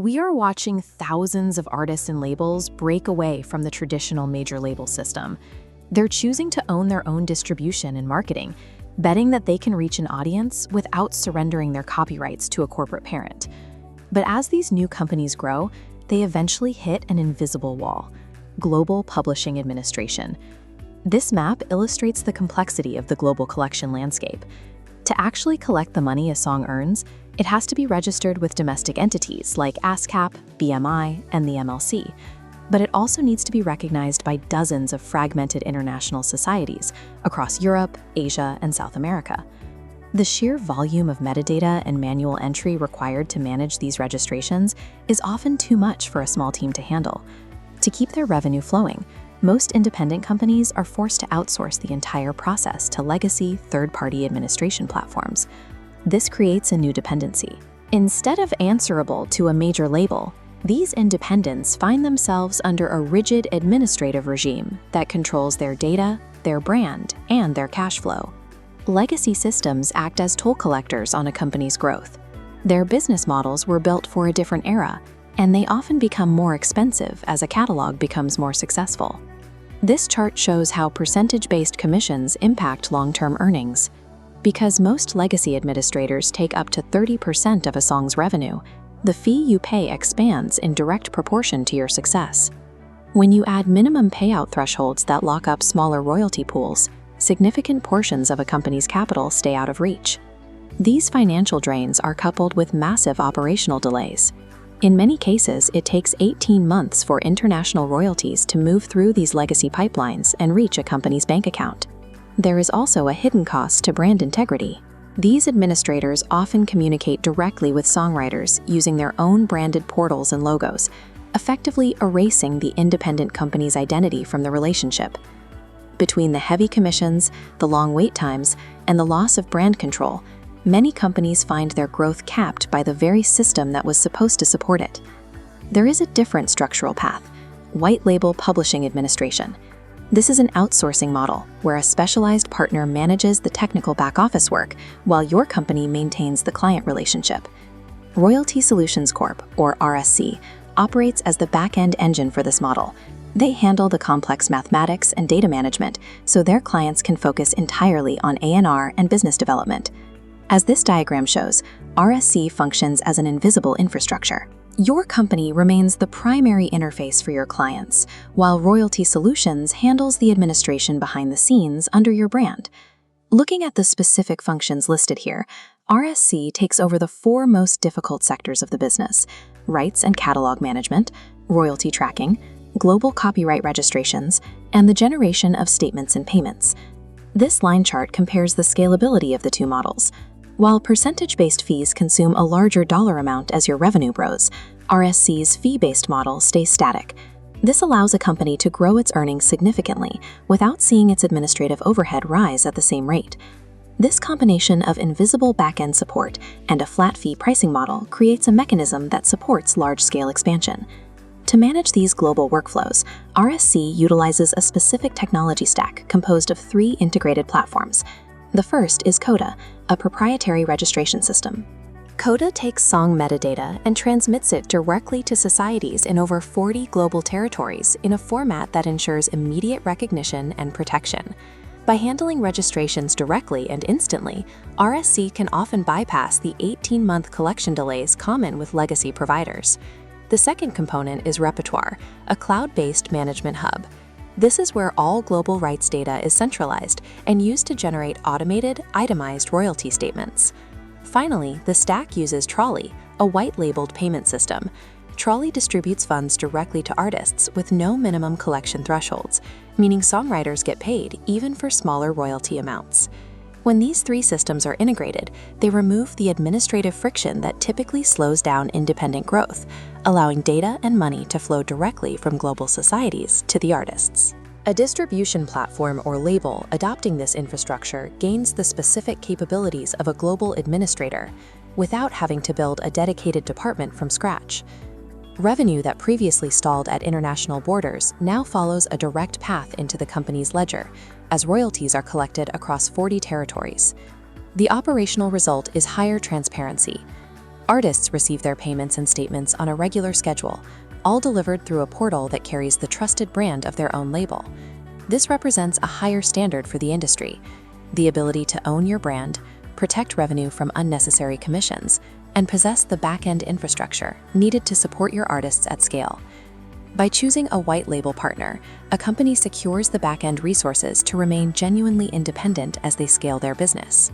We are watching thousands of artists and labels break away from the traditional major label system. They're choosing to own their own distribution and marketing, betting that they can reach an audience without surrendering their copyrights to a corporate parent. But as these new companies grow, they eventually hit an invisible wall: global publishing administration. This map illustrates the complexity of the global collection landscape. To actually collect the money a song earns, it has to be registered with domestic entities like ASCAP, BMI, and the MLC. But it also needs to be recognized by dozens of fragmented international societies across Europe, Asia, and South America. The sheer volume of metadata and manual entry required to manage these registrations is often too much for a small team to handle. To keep their revenue flowing, most independent companies are forced to outsource the entire process to legacy third-party administration platforms. This creates a new dependency. Instead of answerable to a major label, these independents find themselves under a rigid administrative regime that controls their data, their brand, and their cash flow. Legacy systems act as toll collectors on a company's growth. Their business models were built for a different era, and they often become more expensive as a catalog becomes more successful. This chart shows how percentage-based commissions impact long-term earnings. Because most legacy administrators take up to 30% of a song's revenue, the fee you pay expands in direct proportion to your success. When you add minimum payout thresholds that lock up smaller royalty pools, significant portions of a company's capital stay out of reach. These financial drains are coupled with massive operational delays. In many cases, it takes 18 months for international royalties to move through these legacy pipelines and reach a company's bank account. There is also a hidden cost to brand integrity. These administrators often communicate directly with songwriters using their own branded portals and logos, effectively erasing the independent company's identity from the relationship. Between the heavy commissions, the long wait times, and the loss of brand control, many companies find their growth capped by the very system that was supposed to support it. There is a different structural path: white label publishing administration. This is an outsourcing model where a specialized partner manages the technical back-office work while your company maintains the client relationship. Royalty Solutions Corp, or RSC, operates as the back-end engine for this model. They handle the complex mathematics and data management so their clients can focus entirely on A&R and business development. As this diagram shows, RSC functions as an invisible infrastructure. Your company remains the primary interface for your clients, while Royalty Solutions handles the administration behind the scenes under your brand. Looking at the specific functions listed here, RSC takes over the four most difficult sectors of the business: rights and catalog management, royalty tracking, global copyright registrations, and the generation of statements and payments. This line chart compares the scalability of the two models. While percentage-based fees consume a larger dollar amount as your revenue grows, RSC's fee-based model stays static. This allows a company to grow its earnings significantly without seeing its administrative overhead rise at the same rate. This combination of invisible back-end support and a flat-fee pricing model creates a mechanism that supports large-scale expansion. To manage these global workflows, RSC utilizes a specific technology stack composed of 3 integrated platforms. The first is CODA, a proprietary registration system. CODA takes song metadata and transmits it directly to societies in over 40 global territories in a format that ensures immediate recognition and protection. By handling registrations directly and instantly, RSC can often bypass the 18-month collection delays common with legacy providers. The second component is Repertoire, a cloud-based management hub. This is where all global rights data is centralized and used to generate automated, itemized royalty statements. Finally, the stack uses Trolley, a white-labeled payment system. Trolley distributes funds directly to artists with no minimum collection thresholds, meaning songwriters get paid even for smaller royalty amounts. When these 3 systems are integrated, they remove the administrative friction that typically slows down independent growth, allowing data and money to flow directly from global societies to the artists. A distribution platform or label adopting this infrastructure gains the specific capabilities of a global administrator without having to build a dedicated department from scratch. Revenue that previously stalled at international borders now follows a direct path into the company's ledger, as royalties are collected across 40 territories. The operational result is higher transparency. Artists receive their payments and statements on a regular schedule, all delivered through a portal that carries the trusted brand of their own label. This represents a higher standard for the industry: the ability to own your brand, protect revenue from unnecessary commissions, and possess the back-end infrastructure needed to support your artists at scale. By choosing a white label partner, a company secures the back-end resources to remain genuinely independent as they scale their business.